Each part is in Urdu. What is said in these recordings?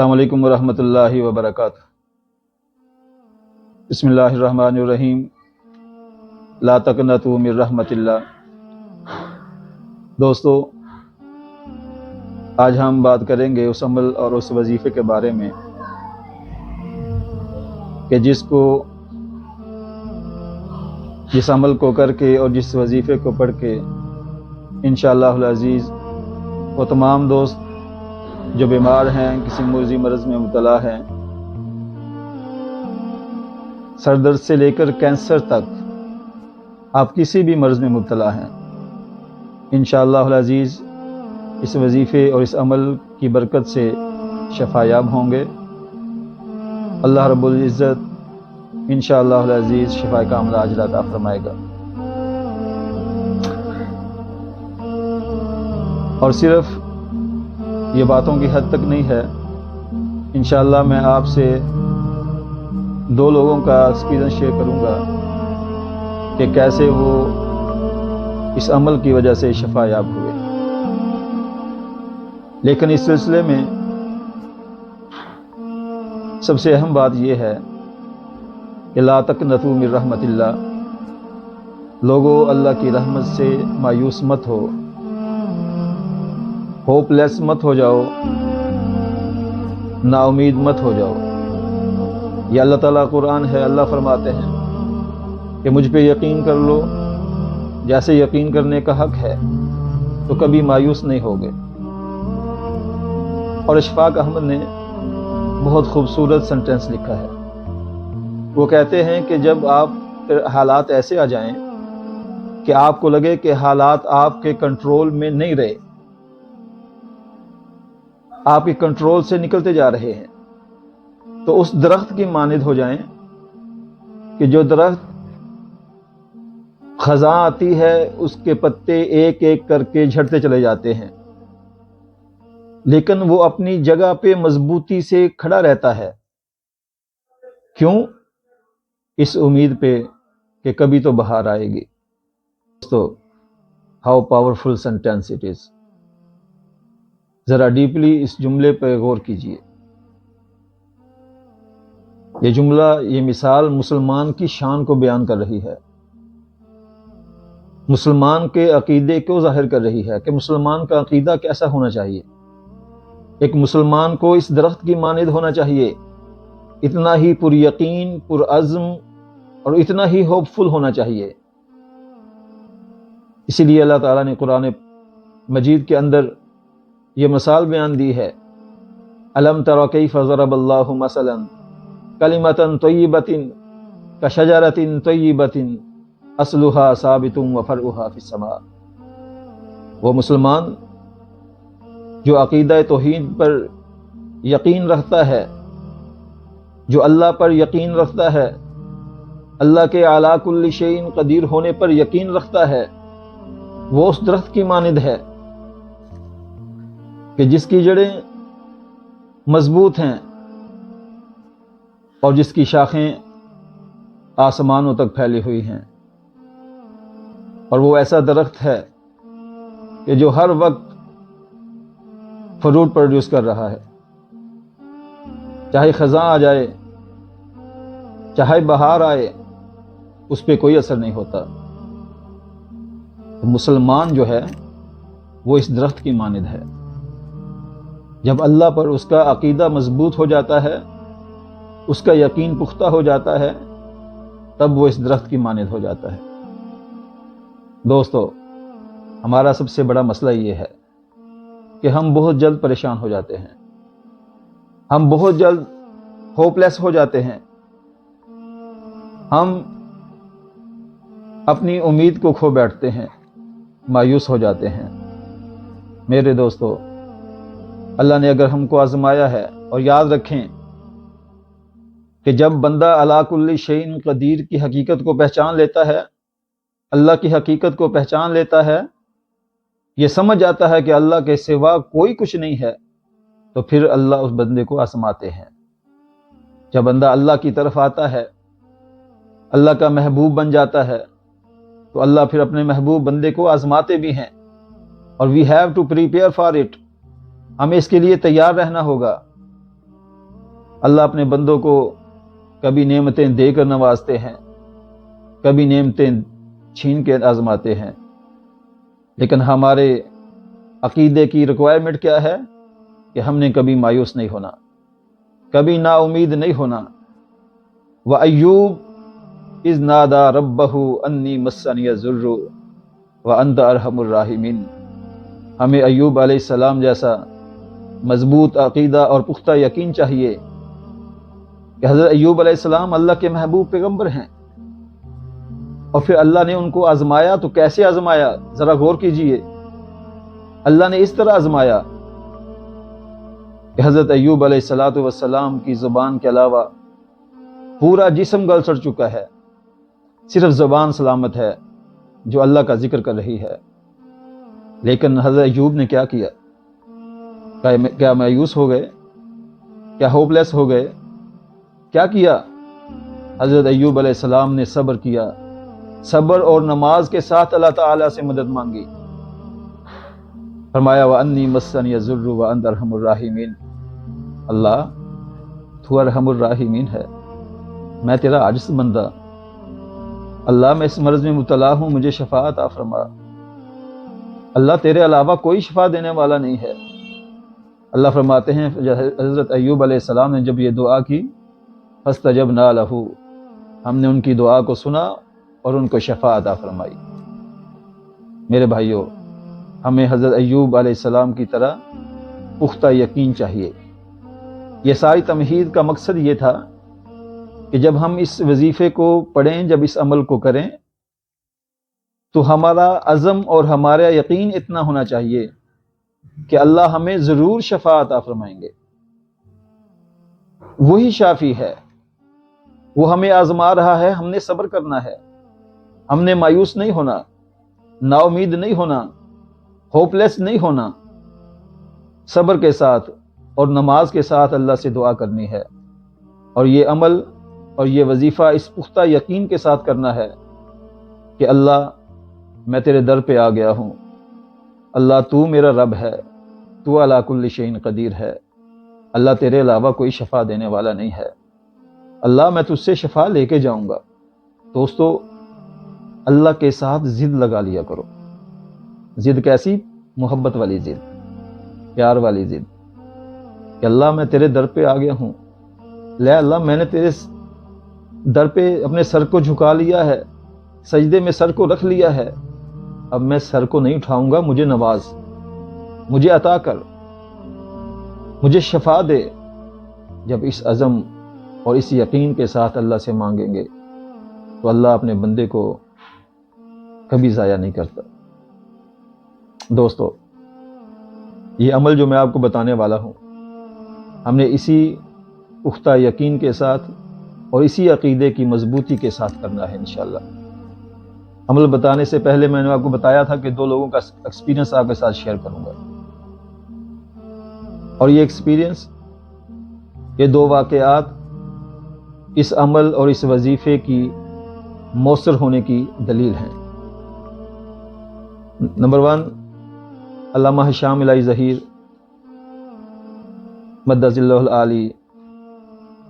السلام علیکم ورحمۃ اللہ وبرکاتہ۔ بسم اللہ الرحمن الرحیم۔ لا تقنطوا من رحمت اللہ۔ دوستو، آج ہم بات کریں گے اس عمل اور اس وظیفے کے بارے میں کہ جس عمل کو کر کے اور جس وظیفے کو پڑھ کے انشاءاللہ العزیز وہ تمام دوست جو بیمار ہیں، کسی موذی مرض میں مبتلا ہیں، سر درد سے لے کر کینسر تک، آپ کسی بھی مرض میں مبتلا ہیں، انشاءاللہ العزیز اس وظیفے اور اس عمل کی برکت سے شفا یاب ہوں گے۔ اللہ رب العزت انشاءاللہ العزیز شفا کاملہ عاجلہ عطا فرمائے گا۔ اور صرف یہ باتوں کی حد تک نہیں ہے، انشاءاللہ میں آپ سے دو لوگوں کا ایکسپیرینس شیئر کروں گا کہ کیسے وہ اس عمل کی وجہ سے شفا یاب ہوئے۔ لیکن اس سلسلے میں سب سے اہم بات یہ ہے کہ لا تقنطوا من رحمت اللہ، لوگو اللہ کی رحمت سے مایوس مت ہو، ہوپ لیس مت ہو جاؤ، نا امید مت ہو جاؤ۔ یہ اللہ تعالیٰ قرآن ہے، اللہ فرماتے ہیں کہ مجھ پہ یقین کر لو جیسے یقین کرنے کا حق ہے تو کبھی مایوس نہیں ہوگے۔ اور اشفاق احمد نے بہت خوبصورت سنٹینس لکھا ہے۔ وہ کہتے ہیں کہ جب آپ حالات ایسے آ جائیں کہ آپ کو لگے کہ حالات آپ کے کنٹرول میں نہیں رہے، آپ کے کنٹرول سے نکلتے جا رہے ہیں، تو اس درخت کی مانند ہو جائیں کہ جو درخت خزاں آتی ہے اس کے پتے ایک ایک کر کے جھڑتے چلے جاتے ہیں، لیکن وہ اپنی جگہ پہ مضبوطی سے کھڑا رہتا ہے۔ کیوں؟ اس امید پہ کہ کبھی تو بہار آئے گی۔ دوستو، how powerful sentence it is. ذرا ڈیپلی اس جملے پہ غور کیجیے۔ یہ جملہ، یہ مثال مسلمان کی شان کو بیان کر رہی ہے، مسلمان کے عقیدے کو ظاہر کر رہی ہے کہ مسلمان کا عقیدہ کیسا ہونا چاہیے۔ ایک مسلمان کو اس درخت کی مانند ہونا چاہیے، اتنا ہی پر یقین، پر عزم اور اتنا ہی ہوپ فل ہونا چاہیے۔ اسی لیے اللہ تعالیٰ نے قرآن مجید کے اندر یہ مثال بیان دی ہے، الم تر کیف ضرب اللہ مثلا کلمۃ طیبۃ کشجرۃ طیبۃ اصلها ثابت وفرعها فی السماء۔ وہ مسلمان جو عقیدہ توحید پر یقین رکھتا ہے، جو اللہ پر یقین رکھتا ہے، اللہ کے اعلیٰ کل شیء قدیر ہونے پر یقین رکھتا ہے، وہ اس درخت کی مانند ہے کہ جس کی جڑیں مضبوط ہیں اور جس کی شاخیں آسمانوں تک پھیلی ہوئی ہیں، اور وہ ایسا درخت ہے کہ جو ہر وقت فروٹ پروڈیوس کر رہا ہے، چاہے خزاں آ جائے، چاہے بہار آئے، اس پہ کوئی اثر نہیں ہوتا۔ مسلمان جو ہے وہ اس درخت کی مانند ہے۔ جب اللہ پر اس کا عقیدہ مضبوط ہو جاتا ہے، اس کا یقین پختہ ہو جاتا ہے، تب وہ اس درخت کی مانند ہو جاتا ہے۔ دوستو، ہمارا سب سے بڑا مسئلہ یہ ہے کہ ہم بہت جلد پریشان ہو جاتے ہیں، ہم بہت جلد ہوپ لیس ہو جاتے ہیں، ہم اپنی امید کو کھو بیٹھتے ہیں، مایوس ہو جاتے ہیں۔ میرے دوستو، اللہ نے اگر ہم کو آزمایا ہے، اور یاد رکھیں کہ جب بندہ علی کل شیء قدیر کی حقیقت کو پہچان لیتا ہے، اللہ کی حقیقت کو پہچان لیتا ہے، یہ سمجھ جاتا ہے کہ اللہ کے سوا کوئی کچھ نہیں ہے، تو پھر اللہ اس بندے کو آزماتے ہیں۔ جب بندہ اللہ کی طرف آتا ہے، اللہ کا محبوب بن جاتا ہے، تو اللہ پھر اپنے محبوب بندے کو آزماتے بھی ہیں، اور we have to prepare for it, ہمیں اس کے لیے تیار رہنا ہوگا اللہ اپنے بندوں کو کبھی نعمتیں دے کر نوازتے ہیں، کبھی نعمتیں چھین کے آزماتے ہیں، لیکن ہمارے عقیدے کی ریکوائرمنٹ کیا ہے کہ ہم نے کبھی مایوس نہیں ہونا، کبھی نا امید نہیں ہونا۔ وَأَيُّوبَ اِذْ نَادَى رَبَّهُ أَنِّي مَسَّنِيَ الضُّرُّ وَأَنْتَ أَرْحَمُ الرَّاحِمِينَ۔ ہمیں ایوب علیہ السلام جیسا مضبوط عقیدہ اور پختہ یقین چاہیے کہ حضرت ایوب علیہ السلام اللہ کے محبوب پیغمبر ہیں، اور پھر اللہ نے ان کو آزمایا تو کیسے آزمایا، ذرا غور کیجئے۔ اللہ نے اس طرح آزمایا کہ حضرت ایوب علیہ السلام کی زبان کے علاوہ پورا جسم گل سڑ چکا ہے، صرف زبان سلامت ہے جو اللہ کا ذکر کر رہی ہے۔ لیکن حضرت ایوب نے کیا کیا؟ کیا مایوس ہو گئے؟ کیا ہوپ لیس ہو گئے؟ کیا کیا؟ حضرت ایوب علیہ السلام نے صبر کیا، صبر اور نماز کے ساتھ اللہ تعالیٰ سے مدد مانگی۔ فرمایا وَأَنِّي مَسَّنِيَ الضُّرُّ وَأَنْتَ أَرْحَمُ الرَّاحِمِينَ۔ اللہ تو ارحم الراحمین ہے، میں تیرا عاجز بندہ، اللہ میں اس مرض میں مبتلا ہوں، مجھے شفا عطا فرما۔ اللہ تیرے علاوہ کوئی شفا دینے والا نہیں ہے۔ اللہ فرماتے ہیں حضرت ایوب علیہ السلام نے جب یہ دعا کی فاستجبنا لہ، ہم نے ان کی دعا کو سنا اور ان کو شفا عطا فرمائی۔ میرے بھائیوں، ہمیں حضرت ایوب علیہ السلام کی طرح پختہ یقین چاہیے۔ یہ ساری تمہید کا مقصد یہ تھا کہ جب ہم اس وظیفے کو پڑھیں، جب اس عمل کو کریں، تو ہمارا عزم اور ہمارا یقین اتنا ہونا چاہیے کہ اللہ ہمیں ضرور شفا عطا فرمائیں گے۔ وہی شافی ہے، وہ ہمیں آزما رہا ہے، ہم نے صبر کرنا ہے، ہم نے مایوس نہیں ہونا، نا امید نہیں ہونا، ہوپ لیس نہیں ہونا، صبر کے ساتھ اور نماز کے ساتھ اللہ سے دعا کرنی ہے، اور یہ عمل اور یہ وظیفہ اس پختہ یقین کے ساتھ کرنا ہے کہ اللہ میں تیرے در پہ آ گیا ہوں، اللہ تو میرا رب ہے، تو علی کل شیء قدیر ہے، اللہ تیرے علاوہ کوئی شفا دینے والا نہیں ہے، اللہ میں تجھ سے شفا لے کے جاؤں گا۔ دوستو، اللہ کے ساتھ ضد لگا لیا کرو۔ ضد کیسی؟ محبت والی ضد، پیار والی ضد، کہ اللہ میں تیرے در پہ آ گیا ہوں، لے اللہ میں نے تیرے در پہ اپنے سر کو جھکا لیا ہے، سجدے میں سر کو رکھ لیا ہے، اب میں سر کو نہیں اٹھاؤں گا، مجھے نواز، مجھے عطا کر، مجھے شفا دے۔ جب اس عزم اور اس یقین کے ساتھ اللہ سے مانگیں گے تو اللہ اپنے بندے کو کبھی ضائع نہیں کرتا۔ دوستو، یہ عمل جو میں آپ کو بتانے والا ہوں، ہم نے اسی پختہ یقین کے ساتھ اور اسی عقیدے کی مضبوطی کے ساتھ کرنا ہے انشاءاللہ۔ عمل بتانے سے پہلے میں نے آپ کو بتایا تھا کہ 2 لوگوں کا ایکسپیرینس آپ کے ساتھ شیئر کروں گا، اور یہ ایکسپیرینس، یہ 2 واقعات اس عمل اور اس وظیفے کی مؤثر ہونے کی دلیل ہیں۔ نمبر 1، علامہ ہشام الہی ظہیر مدظ اللہ العالی،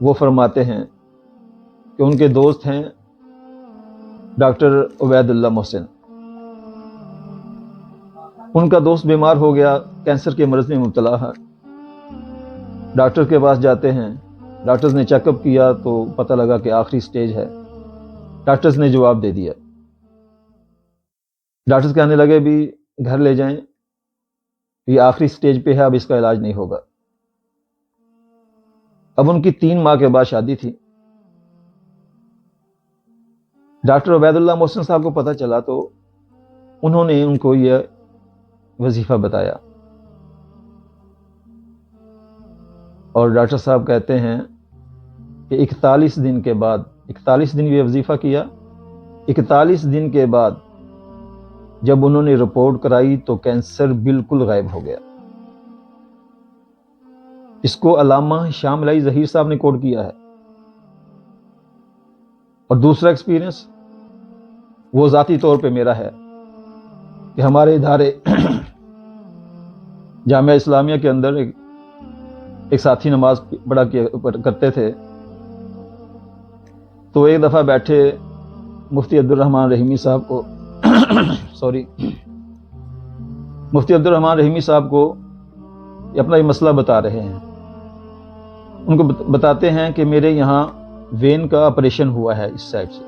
وہ فرماتے ہیں کہ ان کے دوست ہیں ڈاکٹر عبید اللہ محسن۔ ان کا دوست بیمار ہو گیا، کینسر کے مرض میں مبتلا ہے، ڈاکٹر کے پاس جاتے ہیں، ڈاکٹرز نے چیک اپ کیا تو پتہ لگا کہ آخری سٹیج ہے، ڈاکٹرز نے جواب دے دیا، ڈاکٹرز کہنے لگے بھی گھر لے جائیں، یہ آخری سٹیج پہ ہے، اب اس کا علاج نہیں ہوگا۔ اب ان کی 3 ماہ کے بعد شادی تھی۔ ڈاکٹر عبید اللہ محسن صاحب کو پتہ چلا تو انہوں نے ان کو یہ وظیفہ بتایا، اور ڈاکٹر صاحب کہتے ہیں کہ 41 دن کے بعد، 41 دن یہ وظیفہ کیا، 41 دن کے بعد جب انہوں نے رپورٹ کرائی تو کینسر بالکل غائب ہو گیا۔ اس کو علامہ ہشام الہی ظہیر صاحب نے کوٹ کیا ہے۔ اور دوسرا ایکسپیرینس وہ ذاتی طور پہ میرا ہے کہ ہمارے ادارے جامعہ اسلامیہ کے اندر ایک ساتھی نماز پڑھا کرتے تھے، تو ایک دفعہ بیٹھے مفتی عبد الرحمن رحیمی صاحب کو مفتی عبد الرحمن رحیمی صاحب کو اپنا یہ مسئلہ بتا رہے ہیں. ان کو بتاتے ہیں کہ میرے یہاں وین کا آپریشن ہوا ہے، اس سائڈ سے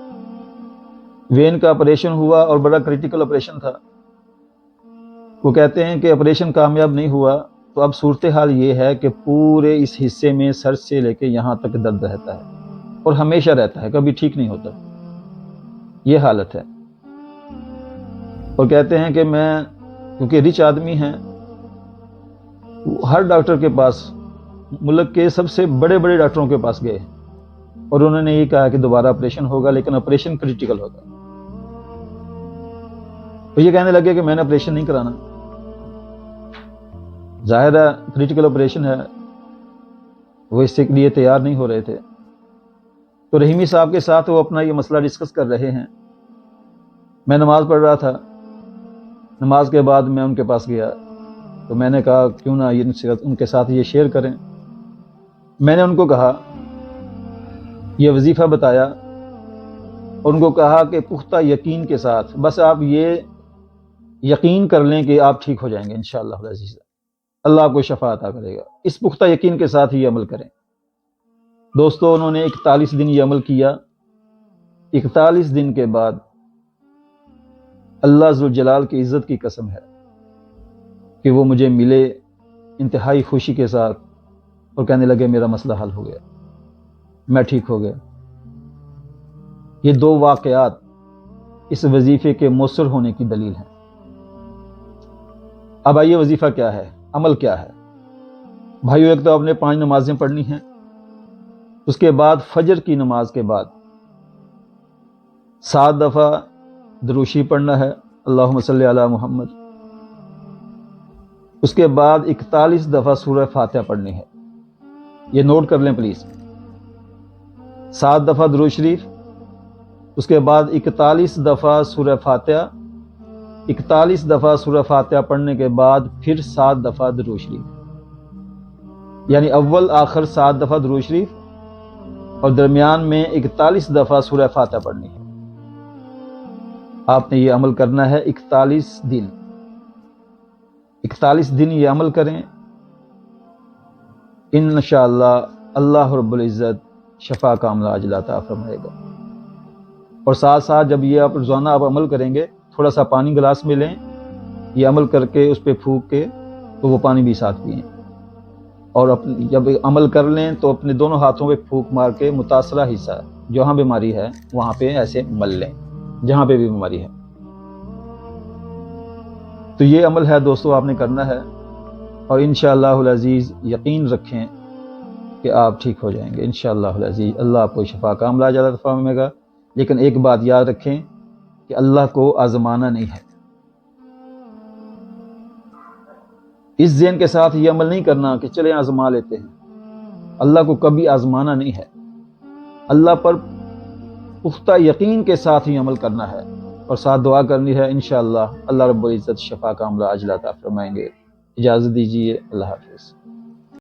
وین کا آپریشن ہوا اور بڑا کریٹیکل آپریشن تھا. وہ کہتے ہیں کہ آپریشن کامیاب نہیں ہوا، تو اب صورتحال یہ ہے کہ پورے اس حصے میں سر سے لے کے یہاں تک درد رہتا ہے اور ہمیشہ رہتا ہے، کبھی ٹھیک نہیں ہوتا. یہ حالت ہے. اور کہتے ہیں کہ میں کیونکہ رچ آدمی ہیں، ہر ڈاکٹر کے پاس، ملک کے سب سے بڑے بڑے ڈاکٹروں کے پاس گئے اور انہوں نے یہ کہا کہ دوبارہ آپریشن ہوگا، لیکن آپریشن کریٹیکل ہوگا. تو یہ کہنے لگے کہ میں نے آپریشن نہیں کرانا. ظاہر ہے کریٹیکل آپریشن ہے، وہ اس کے لیے تیار نہیں ہو رہے تھے. تو رحیمی صاحب کے ساتھ وہ اپنا یہ مسئلہ ڈسکس کر رہے ہیں. میں نماز پڑھ رہا تھا. نماز کے بعد میں ان کے پاس گیا، تو میں نے کہا کیوں نہ ان کے ساتھ یہ شیئر کریں. میں نے ان کو کہا، یہ وظیفہ بتایا اور ان کو کہا کہ پختہ یقین کے ساتھ، بس آپ یہ یقین کر لیں کہ آپ ٹھیک ہو جائیں گے انشاءاللہ العزیز، اللہ آپ کو شفا عطا کرے گا. اس پختہ یقین کے ساتھ یہ عمل کریں. دوستو انہوں نے 41 دن یہ عمل کیا. 41 دن کے بعد اللہ ذوالجلال کی عزت کی قسم ہے کہ وہ مجھے ملے انتہائی خوشی کے ساتھ اور کہنے لگے میرا مسئلہ حل ہو گیا، میں ٹھیک ہو گیا. یہ دو واقعات اس وظیفے کے مؤثر ہونے کی دلیل ہیں. اب آئیے وظیفہ کیا ہے، عمل کیا ہے. بھائیو، ایک تو آپ نے 5 نمازیں پڑھنی ہیں. اس کے بعد فجر کی نماز کے بعد 7 دفعہ درود شریف پڑھنا ہے، اللہم صلی علی محمد. اس کے بعد 41 دفعہ سورہ فاتحہ پڑھنی ہے. یہ نوٹ کر لیں پلیز. 7 دفعہ درود شریف، اس کے بعد 41 دفعہ سورہ فاتحہ. 41 دفعہ سورہ فاتحہ پڑھنے کے بعد پھر 7 دفعہ درود شریف، یعنی اول آخر 7 دفعہ درود شریف اور درمیان میں 41 دفعہ سورہ فاتحہ پڑھنی ہے. آپ نے یہ عمل کرنا ہے 41 دن. 41 دن یہ عمل کریں، انشاءاللہ اللہ رب العزت شفا کاملہ عاجلہ عطا فرمائے گا. اور ساتھ ساتھ جب یہ آپ روزانہ آپ عمل کریں گے، تھوڑا سا پانی گلاس میں لیں، یہ عمل کر کے اس پہ پھونک کے تو وہ پانی بھی ساتھ پئیں. اور جب عمل کر لیں تو اپنے دونوں ہاتھوں پہ پھونک مار کے متاثرہ حصہ جہاں بیماری ہے وہاں پہ ایسے مل لیں، جہاں پہ بھی بیماری ہے. تو یہ عمل ہے دوستو، آپ نے کرنا ہے. اور انشاءاللہ العزیز یقین رکھیں کہ آپ ٹھیک ہو جائیں گے انشاءاللہ العزیز. اللہ آپ کو شفا کاملہ عاجلہ عطا فرمائے گا. لیکن ایک بات یاد رکھیں کہ اللہ کو آزمانا نہیں ہے. اس ذہن کے ساتھ یہ عمل نہیں کرنا کہ چلیں آزما لیتے ہیں. اللہ کو کبھی آزمانا نہیں ہے. اللہ پر پختہ یقین کے ساتھ ہی عمل کرنا ہے اور ساتھ دعا کرنی ہے. انشاءاللہ اللہ رب العزت شفا کاملہ عاجلہ عطا فرمائیں گے. اجازت دیجیے، اللہ حافظ.